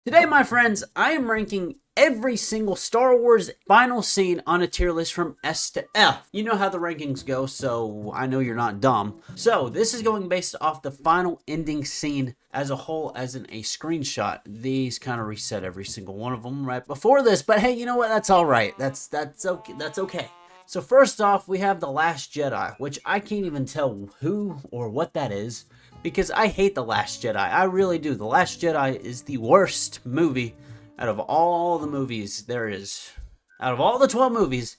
Today, my friends, I am ranking every single Star Wars final scene on a tier list from S to F. You know how the rankings go, so I know you're not dumb. So this is going based off the final ending scene as a whole, as in a screenshot. These kind of reset every single one of them right before this, but hey, you know what? That's all right. That's okay. That's okay. So first off, we have The Last Jedi, which I can't even tell who or what that is, because I hate The Last Jedi. I really do. The Last Jedi is the worst movie out of all the movies there is. Out of all the 12 movies,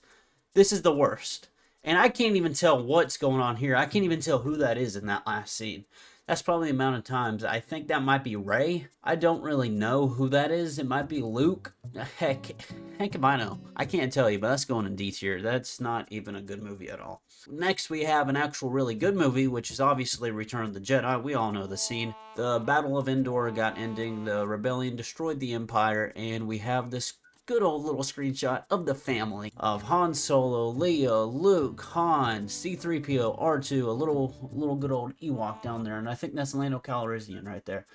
this is the worst. And I can't even tell what's going on here. I can't even tell who that is in that last scene. That's probably the amount of times. I think that might be Rey. I don't really know who that is. It might be Luke. Heck if I know. I can't tell you, but that's going in D tier. That's not even a good movie at all. Next, we have an actual really good movie, which is obviously Return of the Jedi. We all know the scene. The Battle of Endor got ending. The rebellion destroyed the Empire, and we have this good old little screenshot of the family of Han Solo, Leia, Luke, Han, C-3PO, R2, a little good old Ewok down there, and I think that's Lando Calrissian right there.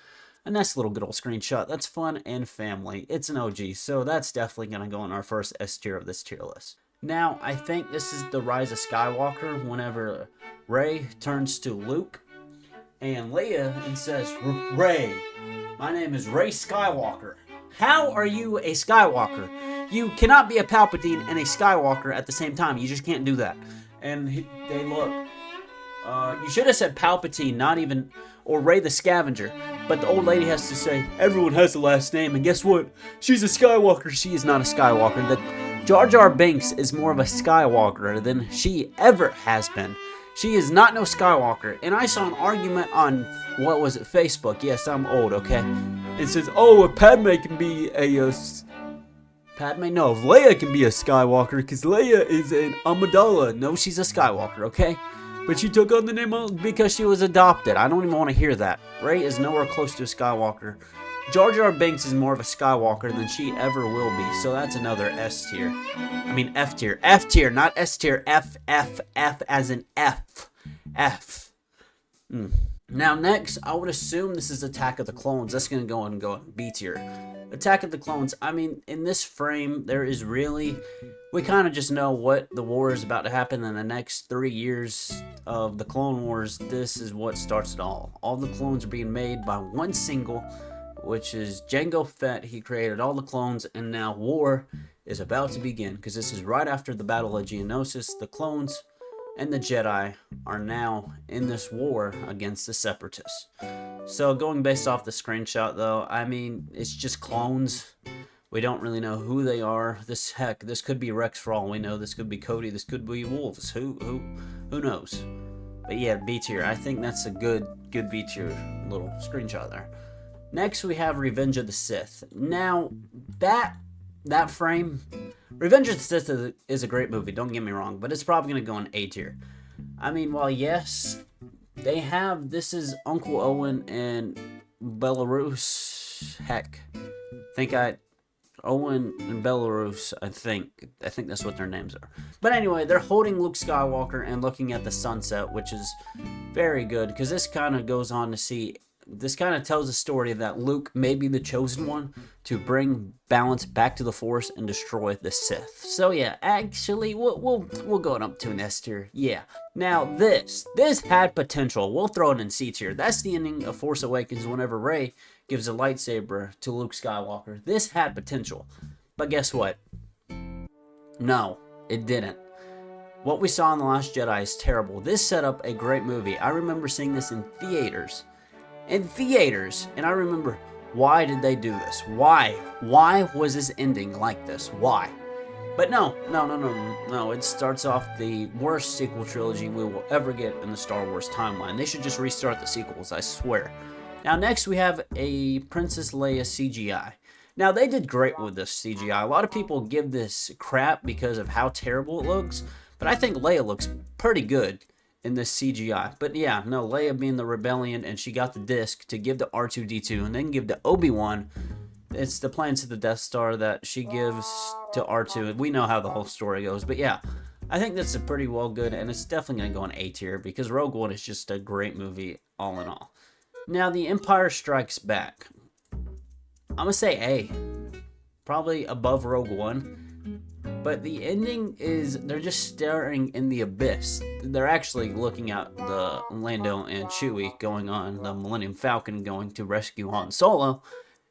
A nice little good old screenshot. That's fun and family. It's an OG, so that's definitely going to go in our first S tier of this tier list. Now, I think this is the Rise of Skywalker, whenever Rey turns to Luke and Leia and says, "Rey, my name is Rey Skywalker. How are you a Skywalker? You cannot be a Palpatine and a Skywalker at the same time. You just can't do that." And they look. You should have said Palpatine, not even, or Rey the Scavenger. But the old lady has to say, everyone has the last name, and guess what? She's a Skywalker. She is not a Skywalker. The Jar Jar Binks is more of a Skywalker than she ever has been. She is not no Skywalker. And I saw an argument on, what was it, Facebook. Yes, I'm old, okay? It says, oh, if Padme can be a... Padme? No, if Leia can be a Skywalker, because Leia is an Amidala. No, she's a Skywalker, okay? But she took on the name because she was adopted. I don't even want to hear that. Rey is nowhere close to a Skywalker. Jar Jar Binks is more of a Skywalker than she ever will be. So that's another S tier. I mean F tier. F tier, not S tier. F as in F. F. Now next, I would assume this is Attack of the Clones. That's going to go in B tier. Attack of the Clones, I mean, in this frame, there is really... We kind of just know what the war is about to happen in the next 3 years of the Clone Wars. This is what starts it all. All the clones are being made by one single, which is Jango Fett. He created all the clones, and now war is about to begin, because this is right after the Battle of Geonosis. The clones and the Jedi are now in this war against the Separatists. So going based off the screenshot, though, I mean, it's just clones. We don't really know who they are. This could be Rex for all we know. This could be Cody. This could be Wolves. Who knows? But yeah, B tier. I think that's a good B tier little screenshot there. Next, we have Revenge of the Sith. Now, that frame, Revenge of the Sith is a great movie. Don't get me wrong, but it's probably gonna go in A tier. I mean, while yes, they have, this is Uncle Owen and Belarus. Heck, Owen and Belarus, I think that's what their names are. But anyway, they're holding Luke Skywalker and looking at the sunset, which is very good, because this kind of goes on to see, this kind of tells a story that Luke may be the chosen one to bring balance back to the Force and destroy the Sith. So yeah, actually, we'll go it up to an S tier. Yeah. Now this had potential. We'll throw it in C tier. That's the ending of Force Awakens whenever Rey gives a lightsaber to Luke Skywalker. This had potential. But guess what? No, it didn't. What we saw in The Last Jedi is terrible. This set up a great movie. I remember seeing this in theaters. And I remember, why did they do this? Why was this ending like this? Why? But no, it starts off the worst sequel trilogy we will ever get in the Star Wars timeline. They should just restart the sequels, I swear. Now next we have a Princess Leia CGI. Now they did great with this CGI. A lot of people give this crap because of how terrible it looks, but I think Leia looks pretty good in this CGI. But yeah, no, Leia being the rebellion, and she got the disc to give to R2-D2 and then give to Obi-Wan. It's the plans to the Death Star that she gives to R2. We know how the whole story goes, but yeah, I think that's a pretty well good, and it's definitely going to go in A tier because Rogue One is just a great movie all in all. Now, The Empire Strikes Back. gonna say A. Probably above Rogue One. But the ending is they're just staring in the abyss. They're actually looking at the Lando and Chewie going on the Millennium Falcon going to rescue Han Solo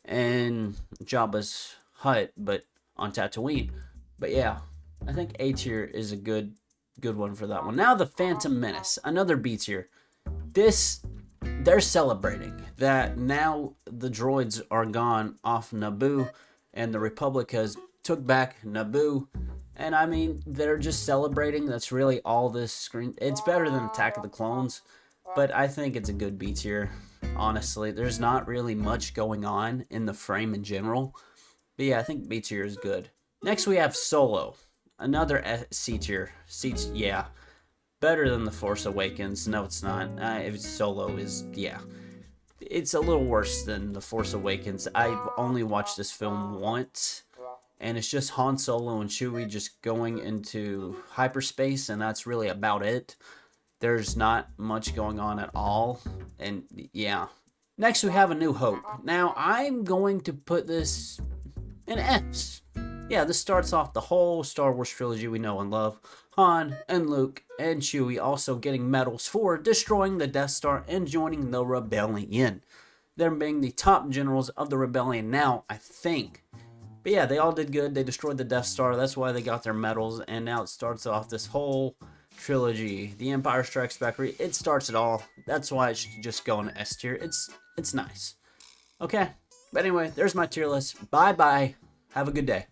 and Jabba's hut, but on Tatooine. But yeah, I think A tier is a good one for that one. Now the Phantom Menace, another B tier. They're celebrating that now the droids are gone off Naboo and the Republic has took back Naboo. And I mean, they're just celebrating. That's really all this screen. It's better than Attack of the Clones, but I think it's a good B tier. Honestly, there's not really much going on in the frame in general. But yeah, I think B tier is good. Next we have Solo, another C tier. Yeah, better than The Force Awakens. No, it's not. Solo is, yeah. It's a little worse than The Force Awakens. I've only watched this film once. And it's just Han Solo and Chewie just going into hyperspace, and that's really about it. There's not much going on at all, and yeah. Next, we have A New Hope. Now, I'm going to put this in S. Yeah, this starts off the whole Star Wars trilogy we know and love. Han and Luke and Chewie also getting medals for destroying the Death Star and joining the Rebellion. Them being the top generals of the Rebellion now, I think. But yeah, they all did good. They destroyed the Death Star. That's why they got their medals. And now it starts off this whole trilogy. The Empire Strikes Back. It starts it all. That's why it should just go in S tier. It's nice. Okay. But anyway, there's my tier list. Bye-bye. Have a good day.